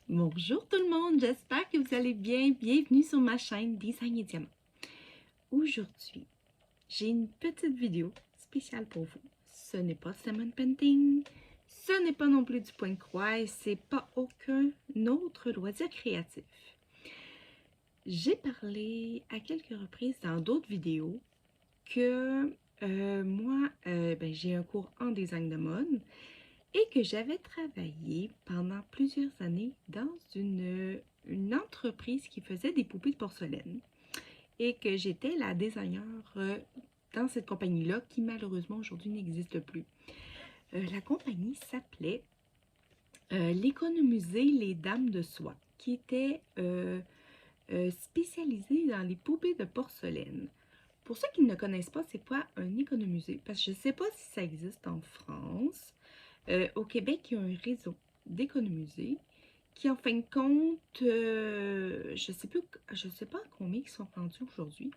Bonjour tout le monde, j'espère que vous allez bien. Bienvenue sur ma chaîne Design et Diamant. Aujourd'hui, j'ai une petite vidéo spéciale pour vous. Ce n'est pas Salmon Painting, ce n'est pas non plus du point de croix et c'est pas aucun autre loisir créatif. J'ai parlé à quelques reprises dans d'autres vidéos que moi, j'ai un cours en design de mode et que j'avais travaillé pendant plusieurs années dans une entreprise qui faisait des poupées de porcelaine et que j'étais la designer dans cette compagnie-là qui malheureusement aujourd'hui n'existe plus. La compagnie s'appelait l'Économusée Les Dames de Soie, qui était spécialisée dans les poupées de porcelaine. Pour ceux qui ne connaissent pas, c'est quoi un économusée? Parce que je ne sais pas si ça existe en France. Au Québec, il y a un réseau d'économusées qui, en fin de compte, je sais pas combien ils sont rendus aujourd'hui,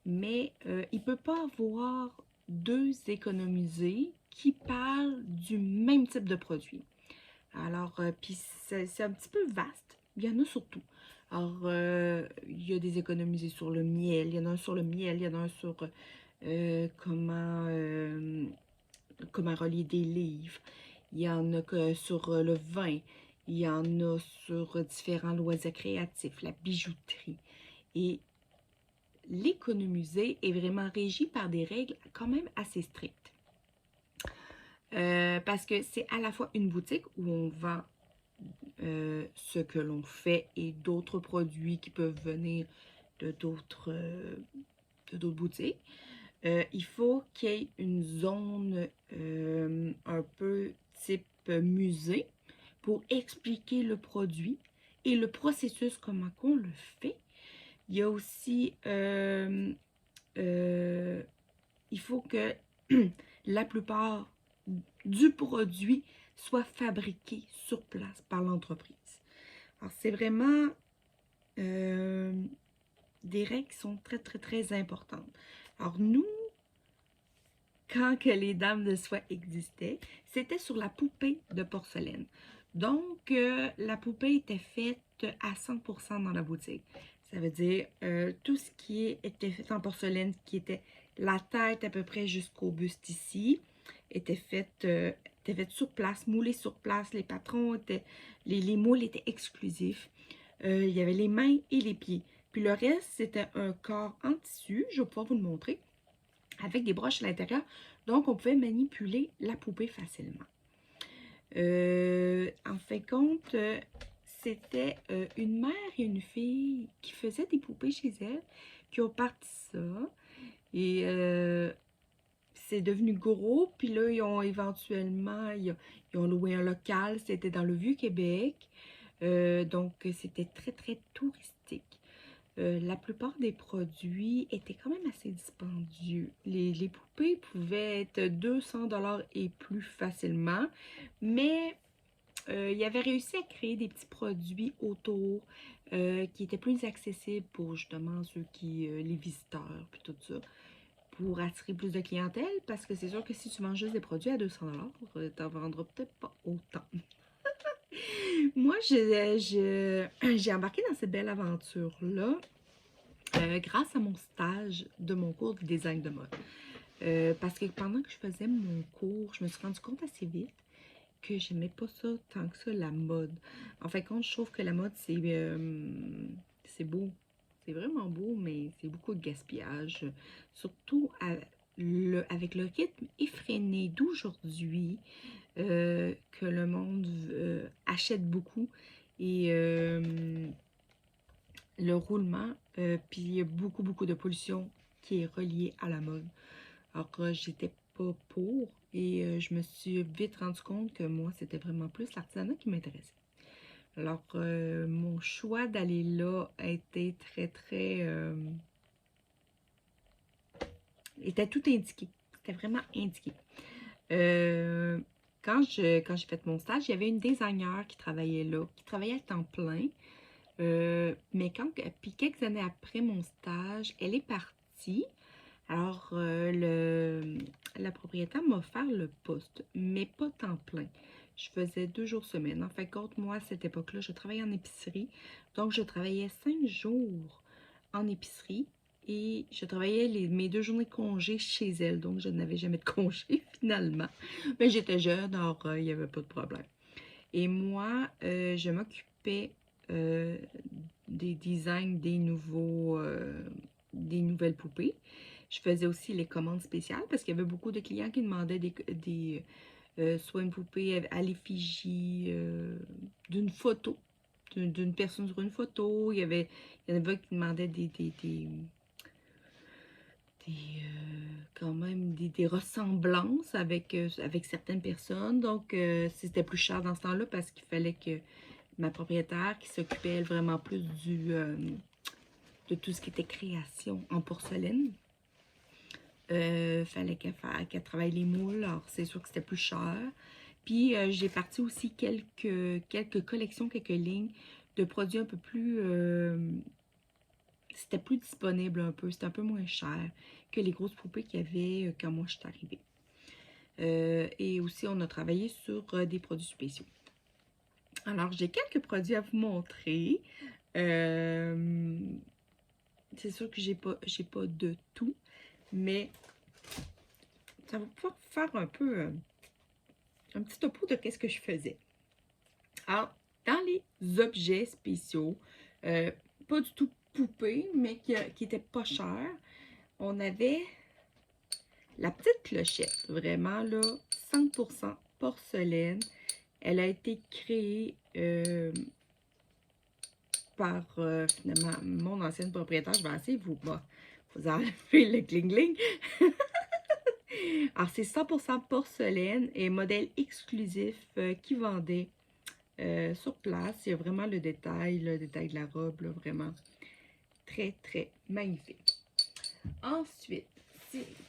mais il ne peut pas avoir deux économusées qui parlent du même type de produit. Alors, puis c'est un petit peu vaste. Il y en a surtout. Alors, il y a des économisés sur le miel. Il y en a un sur le miel. Il y en a un sur comment relier des livres. Il y en a que sur le vin. Il y en a sur différents loisirs créatifs, la bijouterie. Et l'économusée est vraiment régi par des règles quand même assez strictes. Parce que c'est à la fois une boutique où on vend ce que l'on fait et d'autres produits qui peuvent venir de d'autres boutiques. Il faut qu'il y ait une zone un peu type musée pour expliquer le produit et le processus, comment qu'on le fait. Il y a aussi, il faut que la plupart du produit soit fabriqué sur place par l'entreprise. Alors, c'est vraiment des règles qui sont très, très, très importantes. Alors, nous, quand que les dames de soie existaient, c'était sur la poupée de porcelaine. Donc, la poupée était faite à 100% dans la boutique. Ça veut dire tout ce qui était fait en porcelaine, qui était la tête à peu près jusqu'au buste ici, était fait sur place, moulé sur place. Les patrons étaient, les moules étaient exclusifs. Il y avait les mains et les pieds. Puis le reste, c'était un corps en tissu. Je vais pouvoir vous le montrer avec des broches à l'intérieur. Donc, on pouvait manipuler la poupée facilement. En fin de compte, c'était une mère et une fille qui faisaient des poupées chez elles, qui ont parti ça. Et c'est devenu gros. Puis là, ils ont éventuellement, ils ont loué un local. C'était dans le Vieux-Québec. Donc, c'était très, très touristique. La plupart des produits étaient quand même assez dispendieux. Les poupées pouvaient être 200 $ et plus facilement, mais il avait réussi à créer des petits produits autour qui étaient plus accessibles pour justement ceux qui, les visiteurs, puis tout ça, pour attirer plus de clientèle, parce que c'est sûr que si tu vends juste des produits à 200 $, tu n'en vendras peut-être pas autant. Moi, j'ai embarqué dans cette belle aventure-là grâce à mon stage de mon cours de design de mode. Parce que pendant que je faisais mon cours, je me suis rendu compte assez vite que j'aimais pas ça tant que ça, la mode. En fait, quand je trouve que la mode, c'est beau. C'est vraiment beau, mais c'est beaucoup de gaspillage. Surtout avec le rythme effréné d'aujourd'hui, que le monde achète beaucoup. Et le roulement, puis il y a beaucoup, beaucoup de pollution qui est reliée à la mode. Alors, j'étais pas pour et je me suis vite rendu compte que moi, c'était vraiment plus l'artisanat qui m'intéressait. Alors, mon choix d'aller là a été très, très... était tout indiqué. C'était vraiment indiqué. Euh, quand j'ai fait mon stage, il y avait une designer qui travaillait là, qui travaillait à temps plein. Mais puis quelques années après mon stage, elle est partie. Alors, la propriétaire m'a offert le poste, mais pas temps plein. je faisais 2 jours semaine. En fin de compte, moi, à cette époque-là, je travaillais en épicerie. Donc, je travaillais 5 jours en épicerie et je travaillais mes 2 journées de congé chez elle. Donc, je n'avais jamais de congé finalement. Mais j'étais jeune, alors il n'y avait pas de problème. Et moi, je m'occupais des designs des nouvelles poupées. Je faisais aussi les commandes spéciales parce qu'il y avait beaucoup de clients qui demandaient soit une poupée à l'effigie d'une photo, d'une personne sur une photo. Il y en avait qui demandaient quand même des ressemblances avec certaines personnes. Donc, c'était plus cher dans ce temps-là parce qu'il fallait que ma propriétaire, qui s'occupait elle vraiment plus de tout ce qui était création en porcelaine, fallait qu'elle travaille les moules. Alors, c'est sûr que c'était plus cher. Puis, j'ai parti aussi quelques collections, quelques lignes de produits un peu plus... c'était plus disponible un peu. C'était un peu moins cher que les grosses poupées qu'il y avait quand moi je suis arrivée. Et aussi, on a travaillé sur des produits spéciaux. Alors, j'ai quelques produits à vous montrer. C'est sûr que j'ai pas de tout, mais ça va pouvoir faire un peu un petit topo de qu'est-ce que je faisais. Alors, dans les objets spéciaux, pas du tout poupées, mais qui étaient pas chers, on avait la petite clochette, vraiment là, 100% porcelaine. Elle a été créée par finalement mon ancienne propriétaire. Je vais essayer de vous enlever le gling-gling. Alors, c'est 100% porcelaine et modèle exclusif qui vendait sur place. Il y a vraiment le détail de la robe, là, vraiment très, très magnifique. Ensuite,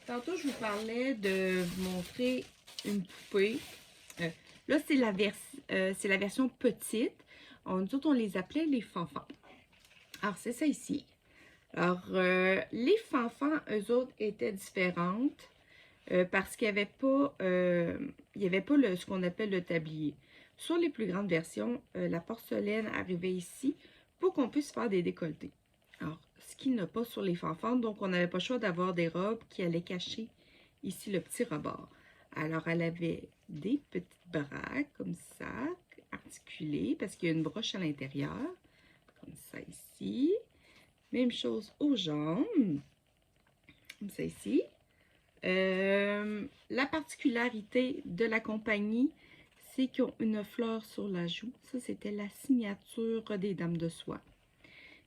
tantôt, je vous parlais de vous montrer une poupée. Là, c'est la version petite. Nous autres, on les appelait les fanfans. Alors, c'est ça ici. Alors, les fanfans, eux autres, étaient différentes parce qu'il n'y avait pas, ce qu'on appelle le tablier. Sur les plus grandes versions, la porcelaine arrivait ici pour qu'on puisse faire des décolletés. Alors, ce qu'il n'y a pas sur les fanfans, donc on n'avait pas le choix d'avoir des robes qui allaient cacher ici le petit rebord. Alors, elle avait des petites bras comme ça, articulées, parce qu'il y a une broche à l'intérieur, comme ça ici. Même chose aux jambes, comme ça ici. La particularité de la compagnie, c'est qu'ils ont une fleur sur la joue. Ça, c'était la signature des Dames de Soie.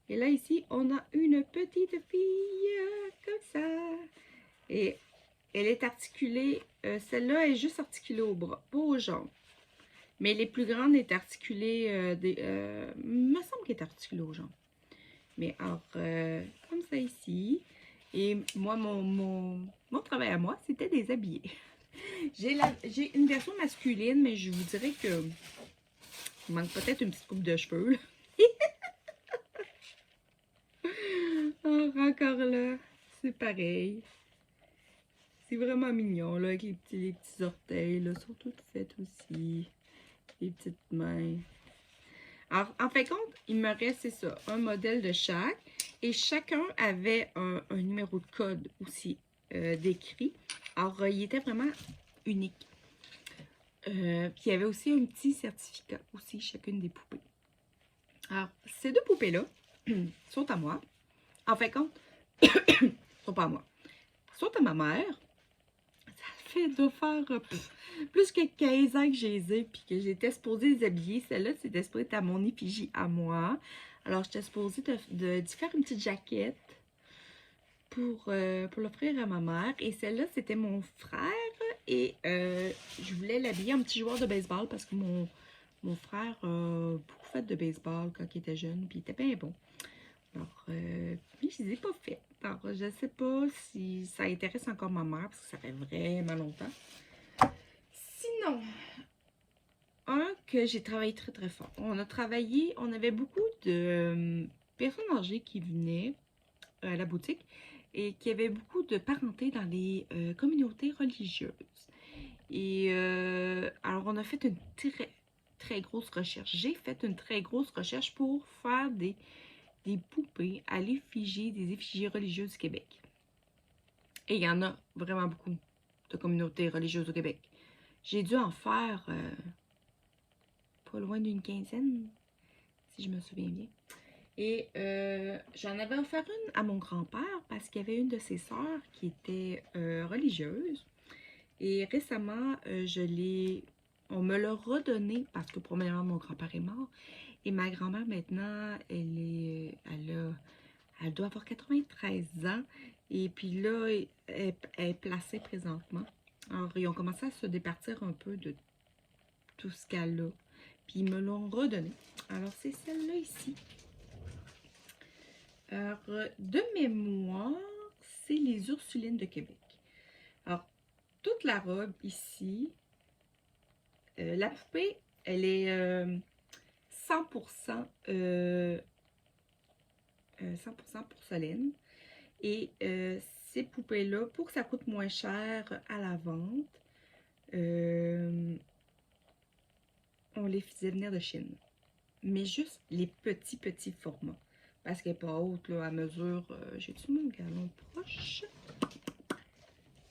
Et là, ici, on a une petite fille comme ça. Et elle est articulée. Celle-là est juste articulée au bras, pas aux jambes. Mais les plus grandes est articulée, me semble qu'elle est articulée aux jambes. Mais alors, comme ça ici. Et moi, mon travail à moi, c'était de les habiller. J'ai une version masculine, mais je vous dirais que il manque peut-être une petite coupe de cheveux. Alors, encore là, c'est pareil. C'est vraiment mignon, là, avec les petits orteils, là, sont toutes faites aussi. Les petites mains. Alors, en fin de compte, il me reste, c'est ça, un modèle de chaque. Et chacun avait un numéro de code aussi décrit. Alors, il était vraiment unique. Puis, il y avait aussi un petit certificat aussi, chacune des poupées. Alors, ces deux poupées-là sont à moi. En fin de compte, sont pas à moi. Sont à ma mère. Ça fait de faire plus que 15 ans que je les ai, puis que j'étais supposée les habiller. Celle-là, c'était supposée être à mon effigie à moi. Alors, j'étais supposée de faire une petite jaquette pour l'offrir à ma mère. Et celle-là, c'était mon frère. Et je voulais l'habiller en petit joueur de baseball parce que mon frère a beaucoup fait de baseball quand il était jeune, puis il était bien bon. Alors, puis je les ai pas fait. Alors, je ne sais pas si ça intéresse encore ma mère, parce que ça fait vraiment longtemps. Sinon, un que j'ai travaillé très très fort. On avait beaucoup de personnes âgées qui venaient à la boutique et qui avaient beaucoup de parenté dans les communautés religieuses. Et alors, on a fait une très grosse recherche. J'ai fait une très grosse recherche pour faire des poupées à l'effigie, des effigies religieuses du Québec. Et il y en a vraiment beaucoup de communautés religieuses au Québec. J'ai dû en faire pas loin d'une quinzaine, si je me souviens bien. Et j'en avais offert une à mon grand-père parce qu'il y avait une de ses sœurs qui était religieuse. Et récemment, on me l'a redonné parce que premièrement, mon grand-père est mort. Et ma grand-mère maintenant, elle doit avoir 93 ans. Et puis là, elle est placée présentement. Alors, ils ont commencé à se départir un peu de tout ce qu'elle a. Puis ils me l'ont redonné. Alors, c'est celle-là ici. Alors, de mémoire, c'est les Ursulines de Québec. Alors, toute la robe ici, la poupée, elle est 100% porcelaine. Et ces poupées-là, pour que ça coûte moins cher à la vente, on les faisait venir de Chine. Mais juste les petits formats. Parce qu'elle n'est pas haute, là, à mesure... J'ai-tu mon galon proche?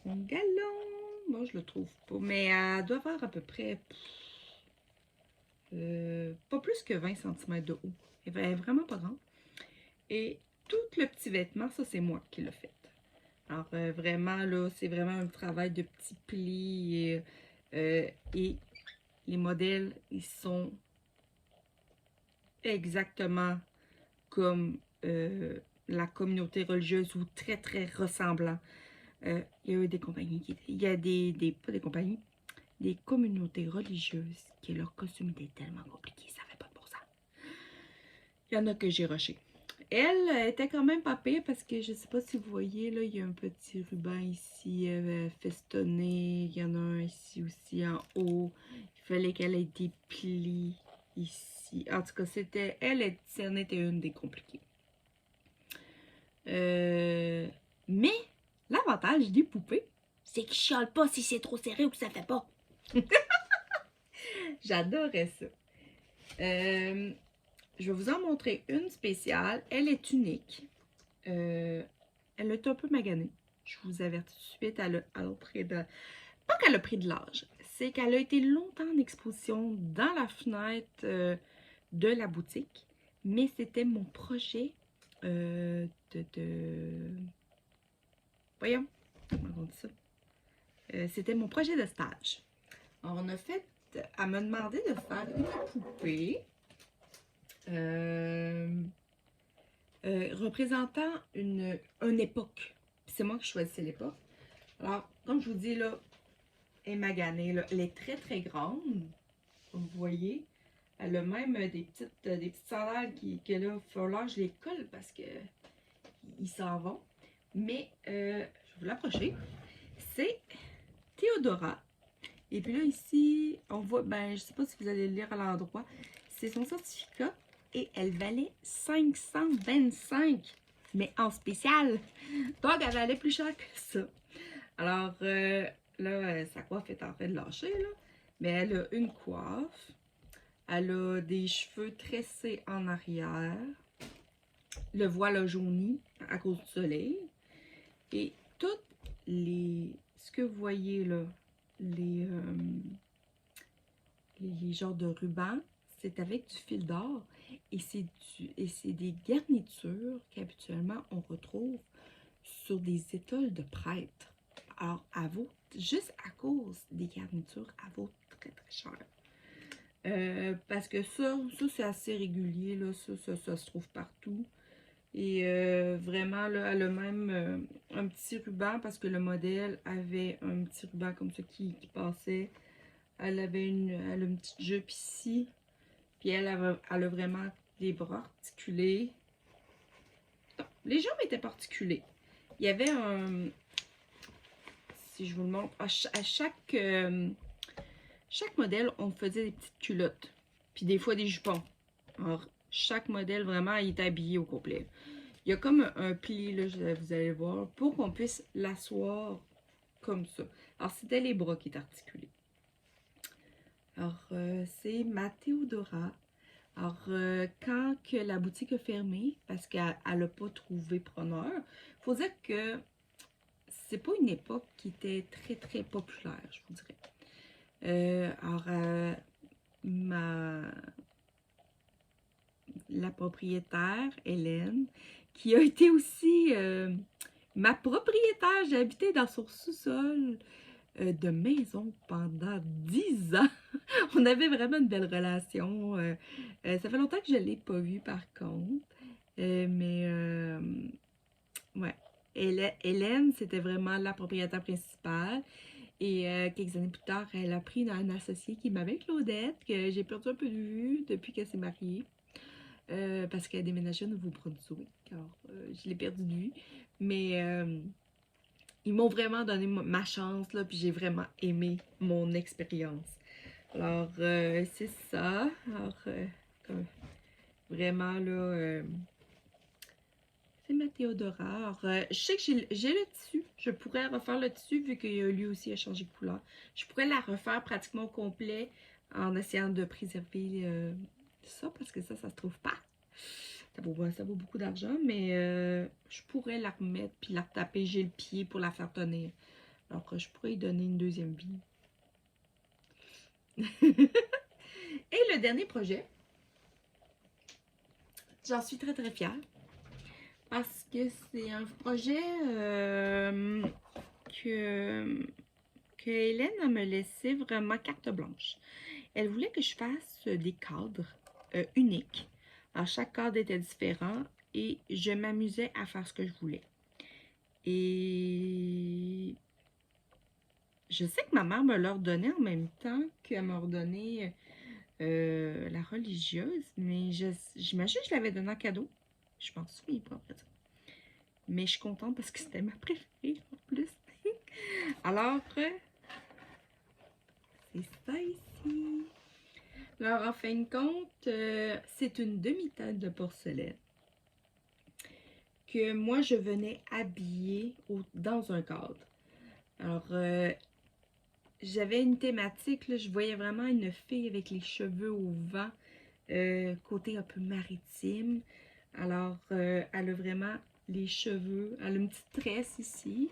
Mon galon... Moi, je le trouve pas. Mais elle doit avoir à peu près... pas plus que 20 cm de haut. Elle est vraiment pas grande. Et tout le petit vêtement, ça, c'est moi qui l'ai fait. Alors, vraiment, là, c'est vraiment un travail de petits plis. Et les modèles, ils sont exactement comme la communauté religieuse ou très ressemblants. Il y a eu des compagnies, il y a pas des compagnies, des communautés religieuses qui leur costume était tellement compliqué, ça fait pas de bon sens. Il y en a que j'ai rushé. Elle était quand même pas pire parce que je sais pas si vous voyez, là, il y a un petit ruban ici festonné. Il y en a un ici aussi en haut. Il fallait qu'elle ait des plis ici. En tout cas, c'en était une des compliquées. Mais l'avantage des poupées, c'est qu'ils chialent pas si c'est trop serré ou que ça fait pas. J'adorais ça. Je vais vous en montrer une spéciale. Elle est unique. Elle est un peu maganée. Je vous avertis tout de suite, elle a pris de... Pas qu'elle a pris de l'âge, c'est qu'elle a été longtemps en exposition dans la fenêtre de la boutique. Mais c'était mon projet Voyons, comment on dit ça? C'était mon projet de stage. Alors, on a fait... Elle m'a demandé de faire une poupée représentant une époque. C'est moi qui choisissais l'époque. Alors, comme je vous dis, là, elle est maganée. Là. Elle est très grande. Comme vous voyez. Elle a même des petites sandales que là, il faut falloir que je les colle parce que ils s'en vont. Mais, je vais vous l'approcher. C'est Théodora. Et puis là, ici, on voit, ben, je sais pas si vous allez le lire à l'endroit, c'est son certificat et elle valait 525, mais en spécial. Donc, elle valait plus cher que ça. Alors, là, sa coiffe est en train de lâcher, là. Mais elle a une coiffe. Elle a des cheveux tressés en arrière. Le voile a jauni à cause du soleil. Et toutes ce que vous voyez là, les genres de rubans, c'est avec du fil d'or et c'est des garnitures qu'habituellement on retrouve sur des étoiles de prêtres. Alors, elle vaut, juste à cause des garnitures, elle vaut très cher. Parce que ça c'est assez régulier, là, ça se trouve partout. Et vraiment, là, elle a même un petit ruban parce que le modèle avait un petit ruban comme ça qui passait. Elle avait une petite jupe ici. Puis elle a vraiment des bras articulés. Non, les jambes étaient pas articulées. Il y avait un... Si je vous le montre, à chaque modèle, on faisait des petites culottes. Puis des fois des jupons. Alors, chaque modèle, vraiment, il est habillé au complet. Il y a comme un pli, là, vous allez voir, pour qu'on puisse l'asseoir comme ça. Alors, c'était les bras qui étaient articulés. Alors, c'est ma Théodora. Alors, quand que la boutique a fermé, parce qu'elle n'a pas trouvé preneur, il faut dire que c'est pas une époque qui était très, très populaire, je vous dirais. Alors, la propriétaire, Hélène, qui a été aussi ma propriétaire, j'ai habité dans son sous-sol de maison pendant 10 ans. On avait vraiment une belle relation. Ça fait longtemps que je ne l'ai pas vue, par contre. Ouais. Hélène, c'était vraiment la propriétaire principale. Et quelques années plus tard, elle a pris un associé qui m'avait Claudette, que j'ai perdu un peu de vue depuis qu'elle s'est mariée. Parce qu'elle a déménagé au Nouveau-Brunswick. Alors, je l'ai perdu de vue. Mais ils m'ont vraiment donné ma chance, là, puis j'ai vraiment aimé mon expérience. Alors, c'est ça. Alors, vraiment, là, c'est ma Théodora. Alors, je sais que j'ai le tissu. Je pourrais refaire le tissu, vu que lui aussi a changé de couleur. Je pourrais la refaire pratiquement au complet en essayant de préserver ça, parce que ça se trouve pas. Ça vaut beaucoup d'argent, mais je pourrais la remettre puis la retaper. J'ai le pied pour la faire tenir. Alors, je pourrais y donner une deuxième vie. Et le dernier projet, j'en suis très très fière. Parce que c'est un projet que Hélène me laissé vraiment carte blanche. Elle voulait que je fasse des cadres uniques. Alors, chaque cadre était différent et je m'amusais à faire ce que je voulais. Et je sais que ma mère me l'a redonné en même temps qu'elle m'a redonné la religieuse, mais j'imagine que je l'avais donné en cadeau. Je m'en souviens pas après ça. Mais je suis contente parce que c'était ma préférée en plus. Alors, c'est ça ici. Alors, en fin de compte, c'est une demi-teinte de porcelaine que moi, je venais habiller dans un cadre. Alors, j'avais une thématique, là, je voyais vraiment une fille avec les cheveux au vent, côté un peu maritime. Alors, elle a vraiment les cheveux, elle a une petite tresse ici,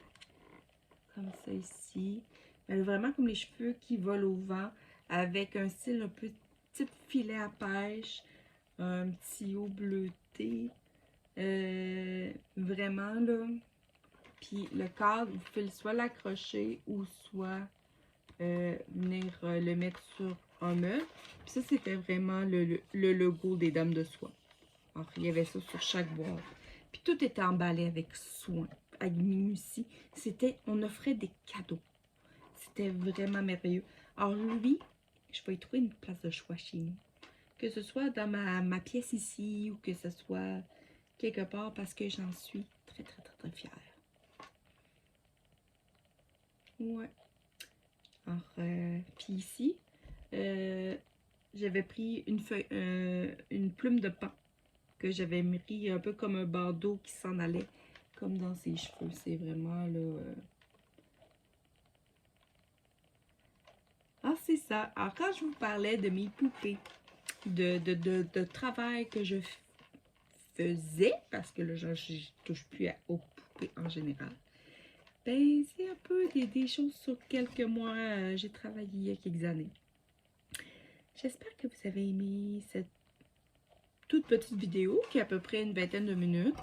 comme ça ici. Elle a vraiment comme les cheveux qui volent au vent, avec un style un peu type filet à pêche, un petit haut bleuté. Vraiment là. Puis le cadre, vous pouvez soit l'accrocher ou soit venir le mettre sur un meuble. Puis ça, c'était vraiment le logo des Dames de Soie. Alors, il y avait ça sur chaque boîte. Puis tout était emballé avec soin, avec minutie. On offrait des cadeaux. C'était vraiment merveilleux. Alors lui, je vais y trouver une place de choix chez nous. Que ce soit dans ma pièce ici ou que ce soit quelque part parce que j'en suis très, très, très, très fière. Ouais. Alors, puis ici, j'avais pris une feuille, une plume de pain que j'avais mis un peu comme un bandeau qui s'en allait comme dans ses cheveux. C'est vraiment là... Ah, c'est ça. Alors, quand je vous parlais de mes poupées, de travail que je faisais, parce que là, je touche plus aux poupées en général, ben, c'est un peu des choses sur quelques mois. J'ai travaillé il y a quelques années. J'espère que vous avez aimé cette toute petite vidéo qui a à peu près une vingtaine de minutes.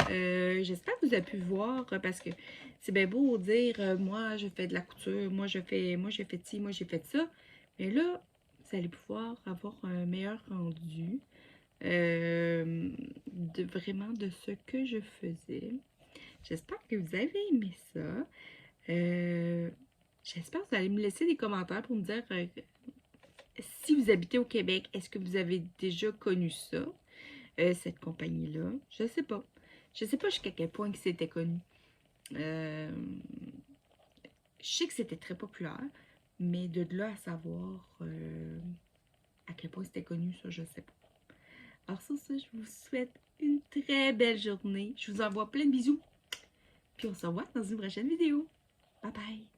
J'espère que vous avez pu voir parce que c'est bien beau dire moi je fais de la couture, moi j'ai fait ci, moi j'ai fait ça. Mais là, vous allez pouvoir avoir un meilleur rendu vraiment de ce que je faisais. J'espère que vous avez aimé ça. J'espère que vous allez me laisser des commentaires pour me dire si vous habitez au Québec, est-ce que vous avez déjà connu ça, cette compagnie-là? Je sais pas. Je sais pas jusqu'à quel point c'était connu. Je sais que c'était très populaire, mais de là à savoir à quel point c'était connu, ça, je sais pas. Alors sur ça, je vous souhaite une très belle journée. Je vous envoie plein de bisous. Puis on se revoit dans une prochaine vidéo. Bye bye!